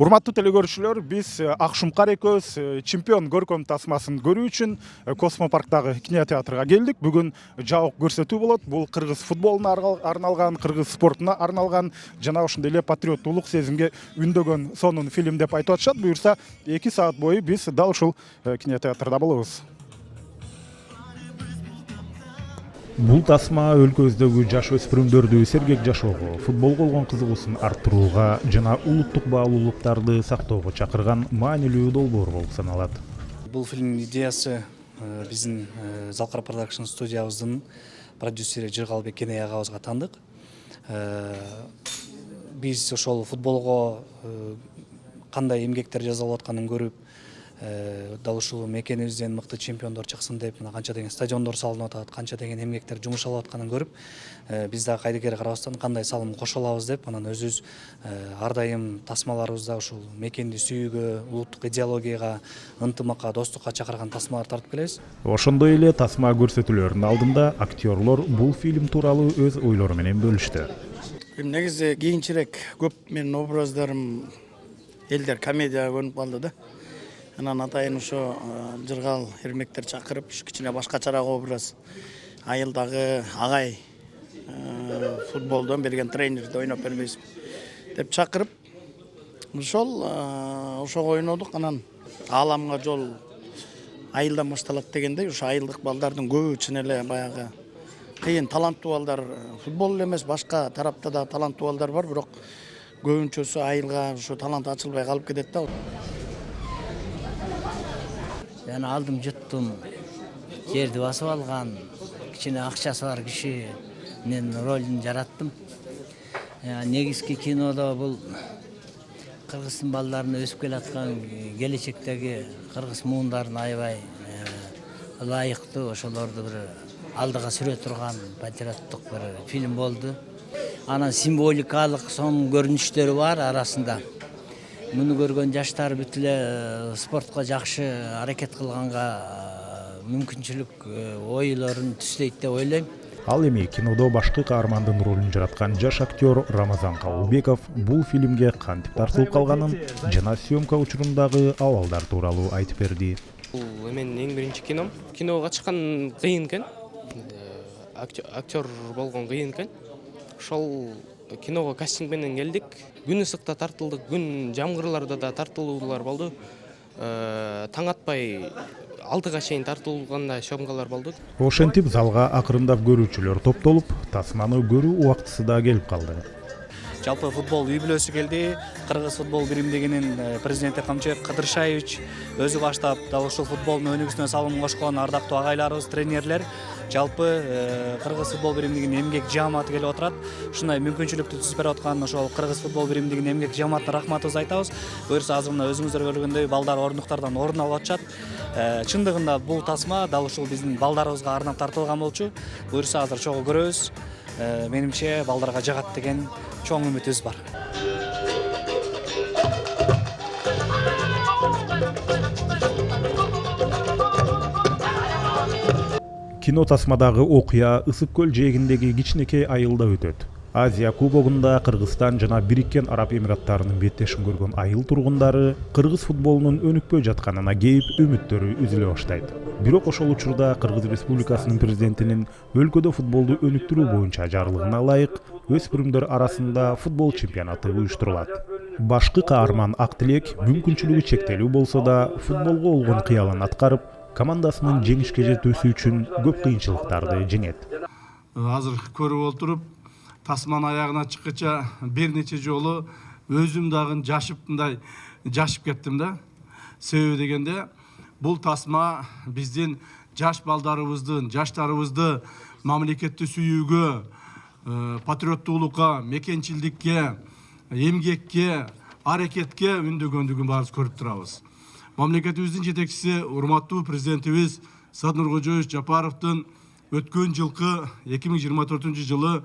Урматтуу телекөрүүчүлөр, биз Акшумкар экөөбүз чемпион көркөм тасмасын көрүү үчүн Космопарктагы кинотеатрга келдик. Бүгүн жабык көрсөтүү болот. Бул кыргыз футболуна арналган, кыргыз спортуна арналган жана ошондой эле патриоттуулук сезимге үндөгөн сонун фильм деп айтып атышат. Буюрса 2 саат бою биз дал ушул кинотеатрда болобуз. Бул тасма өлкөбүздөгү жаш өспүрүмдөрдү сергек жашоого, футболго болгон кызыгуусун арттырууга жана улуттук баалуулуктарды сактоого чакырган маанилүү долбоор болуп саналат. Бул фильмдин идеясы биздин Залкар Продакшн студиябыздын продюсери Жыргалбек Кеней агабызга таандык. Биз ошол футболго кандай эмгектер жасалып атканын көрүп, дал ушул мекенибизден мыкты чемпиондор чыксын деп, мына канча деген стадиондор салынып атат, канча деген эмгектер жумуш алып атканын көрүп, биз дагы кайдыгер карабастан кандай салым кошо алабыз деп, анан өзүбүз ар дайым тасмаларыбызда ушул мекенди сүйүүгө, улуттук идеологияга, ынтымакка, достукка чакырган тасмалар тартып келебиз. Ошондой эле тасма көрсөтүүлөрүнүн алдында актерлор бул фильм тууралуу өз ойлору менен бөлүштү. Негизи кийинчерээк көп менин образдарым элдер комедияга көнүп калды да. Анан атайын ошо Жыргал эрмектер чакырып, кичине башкачараак образ, айылдагы агай футболдон берген тренерди ойноп бербейсизби деп чакырып, ошого ойнодук. Анан ааламга жол айылдан башталат дегендей, ошо айылдык балдардын көбү чын эле баягы кыйын таланттуу балдар, футбол эле эмес, башка тарапта да таланттуу балдар бар, бирок көбүнчөсү айылга ошо талант ачылбай калып кетет да. Yani aldım juttум, жерди басып алган, кичине акчасы бар кишинин ролун жараттым. Негизги кинодо бул кыргыздын балдарына өсүп келаткан келечектеги кыргыз муундарына аябай ылайыктуу, ошолорду бир алдыга сүрө турган патриоттук бир фильм болду. Анан символикалык сонун көрүнүштөрү бар арасында. Муну көргөн жаштар бүт эле спортко жакшы аракет кылганга мүмкүнчүлүк ойлорун түзөйт деп ойлойм. Ал эми кинодо башкы каармандын ролун жараткан жаш актер Рамазан Кабылбеков бул фильмге кантип тартылып калганын жана съемка учурундагы абалдар тууралуу айтып берди. Бул менин эң биринчи кином. Киного чыккан кыйын экен. Актер болгон кыйын экен. Ошол киного кастинг менен келдик. Күн ысыкта тартылдык, күн жамгырларда да тартылуулар болду. Таң атпай 6га чейин тартылганда съемкалар болду. Ошентип залга акырындап көрүүчүлөр топтолуп, тасманы көрүү убактысы да келип калды. Жалпы футбол үй бүлөсү келди. Кыргыз футбол биримдигинин президенти Камчыбек Кадыршаевич өзү баштап, дал ушул футболдун өнүгүүсүнө салым кошкон ардактуу агайларыбыз, тренерлер, жалпы кыргыз футбол биримдигинин эмгек жааматы келип отурат. Ушундай мүмкүнчүлүктү түзүп берип аткан ошол кыргыз футбол биримдигинин эмгек жааматына рахматыбызды айтабыз. Буюрса азыр мына өзүңүздөр көргөндөй балдар ордуктардан орун алып атышат. Чындыгында бул тасма дал ушул биздин балдарыбызга арнап тартылган болчу. Буюрса азыр чогуу көрөбүз. Менимче балдарга жагат деген чоң үмүтүбүз бар. Кино тасмадагы окуя Ысык көл жээгиндеги кичинекей айылда өтөт. Азия кубогунда Кыргызстан жана Бириккен Араб Эмираттарынын беттешин көргөн айыл тургундары кыргыз футболунун өнүкпөй жатканына кейип үмүттөрү үзүлө баштайт. Бирок ошол учурда Кыргыз Республикасынын президентинин өлкөдө футболду өнүктүрүү боюнча жарлыгына ылайык өспүрүмдөр арасында футбол чемпионаты уюштурулат. Башкы каарман Актилек мүмкүнчүлүгү чектелүү болсо да футболго болгон кыялын аткарып, командасынын жеңишке жетүүсү үчүн көп кыйынчылыктарды жеңет. Азыр көрүп отуруп, тасманын аягына чыккыча бир нече жолу өзүм дагы жашып кеттим да. Себеби дегенде, бул тасма биздин жаш балдарыбыздын, жаштарыбызды мамлекетти сүйүүгө, патриоттуулукка, мекенчилдикке, эмгекке, аракетке үндөгөндүгүн баарыбыз көрүп турабыз. Мамлекетибиздин жетекчиси урматтуу президентибиз Садыр Нуркожоевич Жапаровдун өткөн жылкы 2024-жылы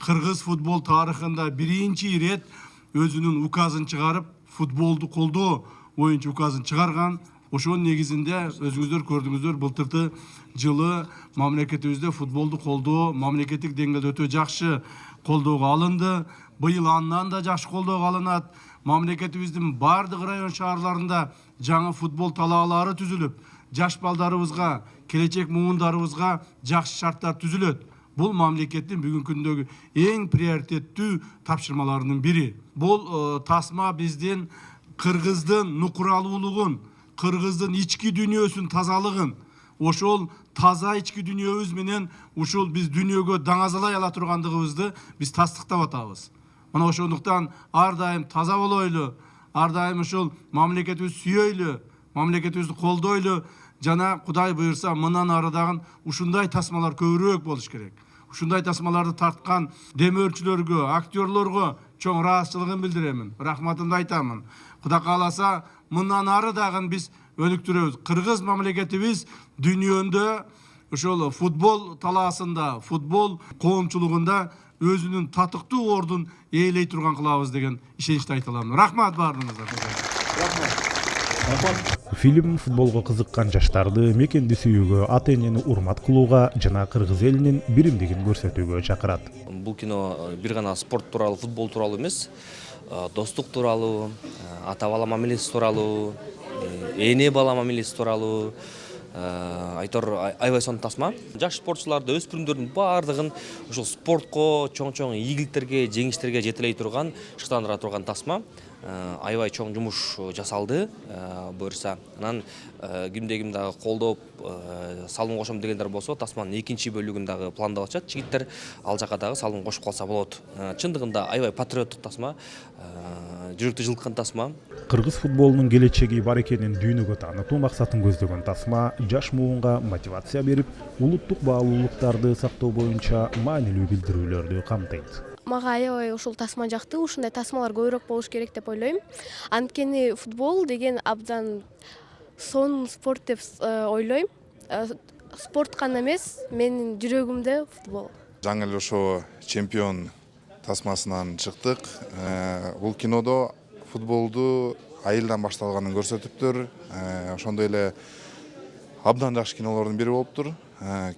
кыргыз футбол тарыхында биринчи ирет өзүнүн указын чыгарып, футболду колдоо боюнча указын чыгарган. Ошонун негизинде өзүңүздөр көрдүңүздөр, былтыркы жылы мамлекетибизде футболду колдоо мамлекеттик деңгээлде өтө жакшы колдоого алынды. Быйыл андан да жакшы колдоого алынат. мамлекетибиздин бардык район шаарларында жаңы футбол талаалары түзүлүп, жаш балдарыбызга, келечек муундарыбызга жакшы шарттар түзүлөт. Бул мамлекеттин бүгүнкү күндөгү эң приоритеттүү тапшырмаларынын бири. Бул тасма биздин кыргыздын нукуралуулугун, кыргыздын ички дүйнөсүн тазалыгын, ошол таза ички дүйнөбүз менен ушул биз дүйнөгө даңазалай ала тургандыгыбызды биз тастыктап атабыз. Мына ошондуктан ар дайым таза болойлу, ар дайым ушул мамлекетибизди сүйөйлү, мамлекетибизди колдойлу, жана Кудай буйрса мындан ары дагы ушундай тасмалар көбүрөөк болуш керек. Ушундай тасмаларды тарткан демөөрчүлөргө, актерлорго чоң ыраазычылыгын билдиремин, рахматымды айтамын. Кудай кааласа мындан ары дагы биз өнүктүрөбүз. Кыргыз мамлекетибиз дүйнөдө ошол футбол талаасында, футбол коомчулугунда өзүнүн татыктуу ордун ээлей турган кылабыз деген ишеничти айта алам. Рахмат баарыңызга. Фильм футболго кызыккан жаштарды мекенди сүйүүгө, ата энени урмат кылууга жана кыргыз элинин биримдигин көрсөтүүгө чакырат. Бул кино бир гана спорт тууралуу, футбол тууралуу эмес, достук тууралуу, ата бала мамилеси тууралуу, эне бала мамилеси тууралуу, айтор аябай сонун тасма. Жаш спортчуларды, өспүрүмдөрдүн баардыгын ушул спортко, чоң-чоң ийгиликтерге, жеңиштерге жетелей турган, шыктандыра турган тасма. Аябай чоң жумуш жасалды, буюрса. Анан кимде ким дагы колдоп, салым кошом дегендер болсо, тасманын экинчи бөлүгүн дагы пландап атышат. Жигиттер ал жака дагы салым кошуп калса болот. Чындыгында аябай патриоттук тасма, жүрөктү жылыткан тасма. Кыргыз футболунун келечеги бар экенин дүйнөгө таанытуу максатын көздөгөн тасма жаш муунга мотивация берип, улуттук баалуулуктарды сактоо боюнча маанилүү билдирүүлөрдү камтыйт. Мага аябай ушул тасма жакты, ушундай тасмалар көбүрөөк болуш керек деп ойлойм. Анткени футбол деген абдан сонун спорт деп ойлойм. Спорт гана эмес, менин жүрөгүмдө футбол. Жаңы эле ошо чемпион тасмасынан чыктык. Бул кинодо футболду айылдан башталганын көрсөтүптүр. Ошондой эле абдан жакшы кинолордун бири болуптур.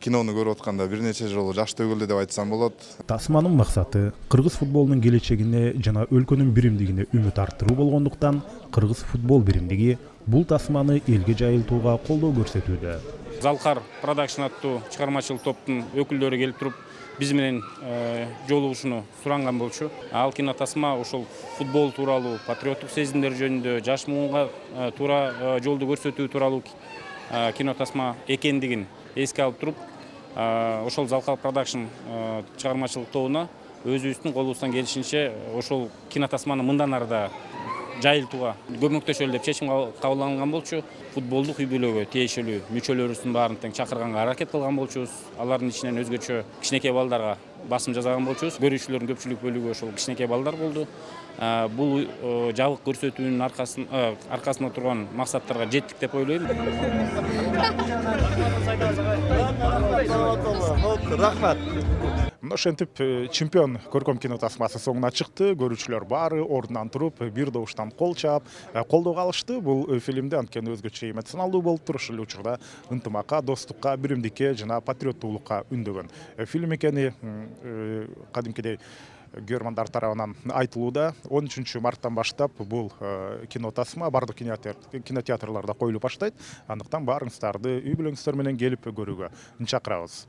Кинону көрүп атканда бир нече жолу жаш төгүлдү деп айтсам болот. Тасманын максаты кыргыз футболунун келечегине жана өлкөнүн биримдигине үмүт арттыруу болгондуктан кыргыз футбол биримдиги бул тасманы элге жайылтууга колдоо көрсөтүүдө. Залкар продакшн аттуу чыгармачылык топтун өкүлдөрү келип туруп биз менен жолугушууну суранган болчу. Ал кино тасма ошол футбол тууралуу, патриоттук сезимдер жөнүндө, жаш муунга туура жолду көрсөтүү тууралуу кино тасма экендигин эске алып туруп, ошол Залкар продакшн чыгармачылык тобуна өзүбүздүн колубуздан келишинче ошол кино тасманы мындан ары да жайылтууга көмөктөшөлү деп чечим кабыл алынган болчу. Футболдук үй бүлөгө тиешелүү мүчөлөрүбүздүн баарын тең чакырганга аракет кылган болчубуз. Алардын ичинен өзгөчө кичинекей балдарга басым жасаган болчубуз. Көрүүчүлөрдүн көпчүлүк бөлүгү ошол кичинекей балдар болду. Бул жабык көрсөтүүнүн аркасында турган максаттарга жеттик деп ойлойм. Рахмат. Ошентип чемпион көркөм кино тасмасы соңуна чыкты. Көрүүчүлөр баары ордунан туруп, бир добуштан кол чаап, колдоого алышты. Бул фильмде анткени өзгөчө эмоционалдуу болуптур. Ошол эле учурда ынтымакка, достукка, биримдикке жана патриоттуулукка үндөгөн фильм экени кадимкидей көрөрмандар тарабынан айтылууда. 13 марттан баштап бул кино тасма бардык кинотеатрларда коюлуп баштайт. Андыктан баарыңыздарды үй бүлөңүздөр менен келип көрүүгө чакырабыз.